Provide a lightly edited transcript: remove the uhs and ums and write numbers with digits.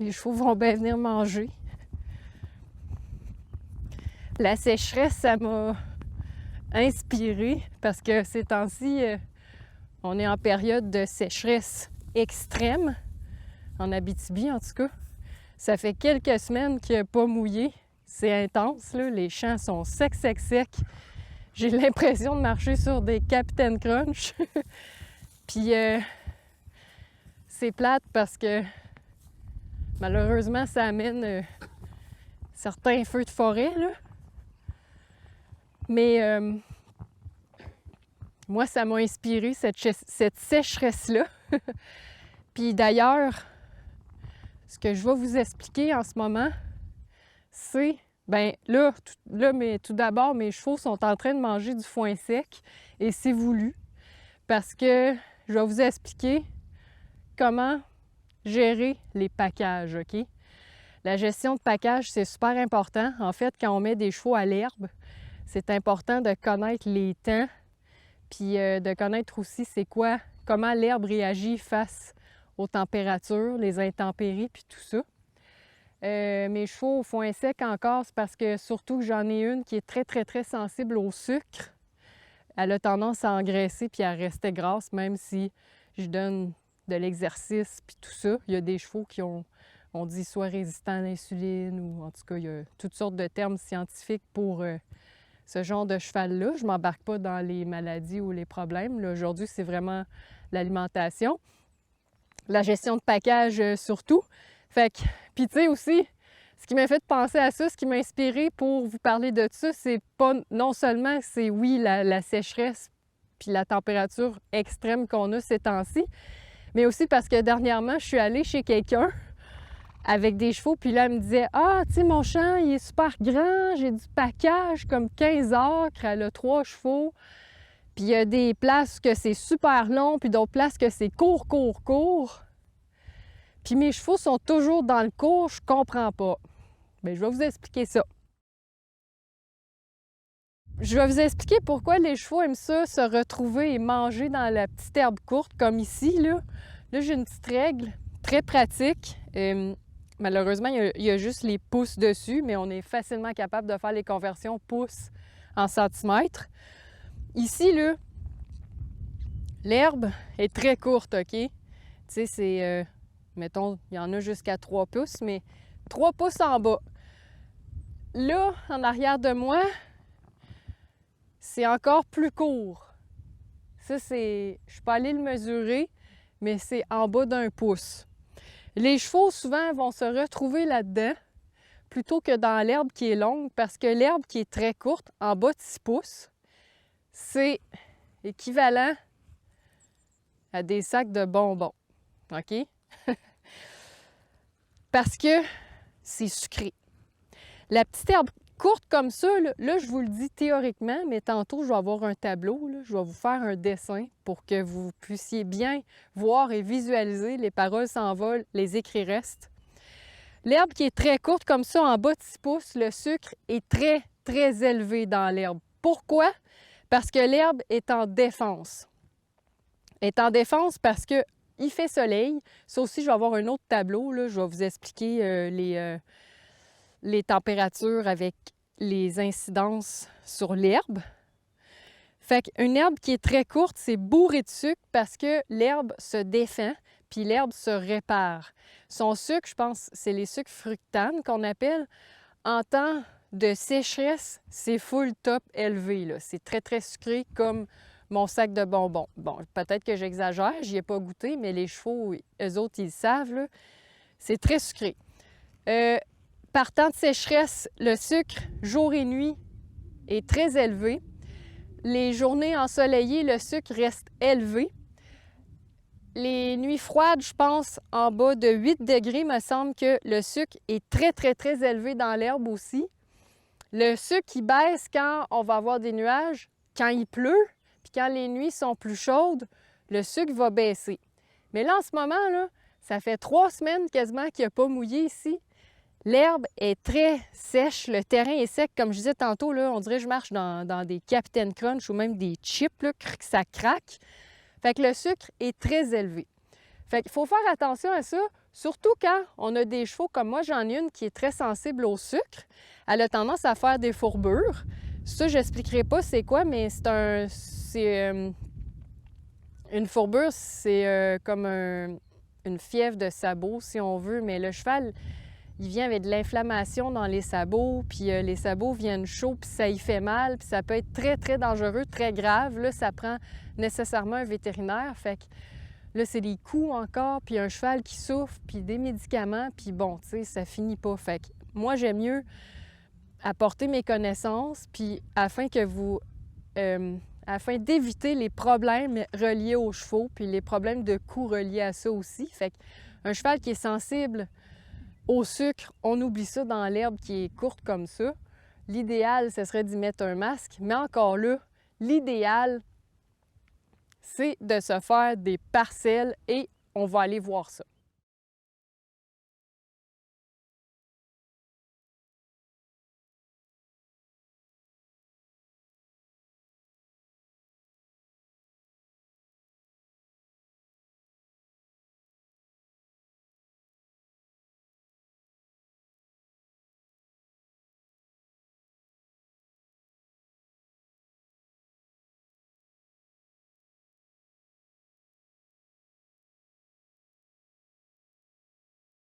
Les chevaux vont bien venir manger. La sécheresse, ça m'a inspirée parce que ces temps-ci, on est en période de sécheresse extrême, en Abitibi en tout cas. Ça fait quelques semaines qu'il n'a pas mouillé. C'est intense, là. Les champs sont secs, secs, secs. J'ai l'impression de marcher sur des Captain Crunch. Puis c'est plate parce que malheureusement, ça amène certains feux de forêt, là. Mais moi, ça m'a inspiré, cette sécheresse-là. Puis d'ailleurs, ce que je vais vous expliquer en ce moment, c'est, bien là, mais tout d'abord, mes chevaux sont en train de manger du foin sec et c'est voulu parce que je vais vous expliquer comment gérer les packages, OK? La gestion de package, c'est super important. En fait, quand on met des chevaux à l'herbe, c'est important de connaître les temps, puis de connaître aussi c'est quoi, comment l'herbe réagit face aux températures, les intempéries, puis tout ça. Mes chevaux au foin sec encore, c'est parce que surtout que j'en ai une qui est très, très, très sensible au sucre. Elle a tendance à engraisser puis à rester grasse, même si je donne de l'exercice puis tout ça. Il y a des chevaux qui ont, on dit, soit résistants à l'insuline ou en tout cas, il y a toutes sortes de termes scientifiques pour ce genre de cheval-là. Je ne m'embarque pas dans les maladies ou les problèmes. Là, aujourd'hui, c'est vraiment l'alimentation. La gestion de package surtout. Fait que, puis tu sais aussi, ce qui m'a fait penser à ça, ce qui m'a inspiré pour vous parler de ça, c'est pas non seulement c'est oui la sécheresse puis la température extrême qu'on a ces temps-ci, mais aussi parce que dernièrement, je suis allée chez quelqu'un avec des chevaux, puis là, elle me disait « Ah, tu sais, mon champ, il est super grand, j'ai du package comme 15 acres, elle a 3 chevaux, puis il y a des places que c'est super long, puis d'autres places que c'est court, court, court. Puis mes chevaux sont toujours dans le court, je comprends pas. » Bien, je vais vous expliquer ça. Je vais vous expliquer pourquoi les chevaux aiment ça, se retrouver et manger dans la petite herbe courte, comme ici, là. Là, j'ai une petite règle très pratique. Malheureusement, il y a juste les pouces dessus, mais on est facilement capable de faire les conversions pouces en centimètres. Ici, là, l'herbe est très courte, OK? Tu sais, c'est, mettons, il y en a jusqu'à 3 pouces, mais 3 pouces en bas. Là, en arrière de moi, c'est encore plus court. Ça, c'est... Je suis pas allée le mesurer, mais c'est en bas d'1 pouce. Les chevaux, souvent, vont se retrouver là-dedans plutôt que dans l'herbe qui est longue, parce que l'herbe qui est très courte, en bas de 6 pouces, c'est équivalent à des sacs de bonbons. OK? Parce que c'est sucré. La petite herbe courte comme ça, là, je vous le dis théoriquement, mais tantôt, je vais avoir un tableau, là, je vais vous faire un dessin pour que vous puissiez bien voir et visualiser. Les paroles s'envolent, les écrits restent. L'herbe qui est très courte comme ça, en bas de 6 pouces, le sucre est très, très élevé dans l'herbe. Pourquoi? Parce que l'herbe est en défense. Elle est en défense parce que il fait soleil. Ça aussi, je vais avoir un autre tableau, là, je vais vous expliquer les températures avec les incidences sur l'herbe. Fait qu'une herbe qui est très courte, c'est bourré de sucre parce que l'herbe se défend puis l'herbe se répare. Son sucre, je pense, c'est les sucres fructanes qu'on appelle. En temps de sécheresse, c'est full top élevé, là. C'est très, très sucré comme mon sac de bonbons. Bon, peut-être que j'exagère, j'y ai pas goûté, mais les chevaux, eux autres, ils le savent, là. C'est très sucré. Par temps de sécheresse, le sucre, jour et nuit, est très élevé. Les journées ensoleillées, le sucre reste élevé. Les nuits froides, je pense, en bas de 8 degrés, me semble que le sucre est très, très, très élevé dans l'herbe aussi. Le sucre, il baisse quand on va avoir des nuages, quand il pleut, puis quand les nuits sont plus chaudes, le sucre va baisser. Mais là, en ce moment, là, ça fait 3 semaines quasiment qu'il n'a pas mouillé ici. L'herbe est très sèche, le terrain est sec. Comme je disais tantôt, là, on dirait que je marche dans des Captain Crunch ou même des chips, là, que ça craque. Fait que le sucre est très élevé. Fait qu'il faut faire attention à ça. Surtout quand on a des chevaux, comme moi, j'en ai une qui est très sensible au sucre. Elle a tendance à faire des fourbures. Ça, je n'expliquerai pas c'est quoi, mais une fourbure, c'est comme une fièvre de sabot, si on veut. Mais le cheval, il vient avec de l'inflammation dans les sabots, puis les sabots viennent chauds, puis ça y fait mal, puis ça peut être très, très dangereux, très grave. Là, ça prend nécessairement un vétérinaire. Fait que là, c'est des coups encore, puis un cheval qui souffre, puis des médicaments, puis bon, tu sais, ça finit pas. Fait que moi, j'aime mieux apporter mes connaissances, puis afin d'éviter les problèmes reliés aux chevaux, puis les problèmes de coups reliés à ça aussi. Fait qu'un cheval qui est sensible au sucre, on oublie ça dans l'herbe qui est courte comme ça. L'idéal, ce serait d'y mettre un masque, mais encore là, l'idéal, c'est de se faire des parcelles et on va aller voir ça.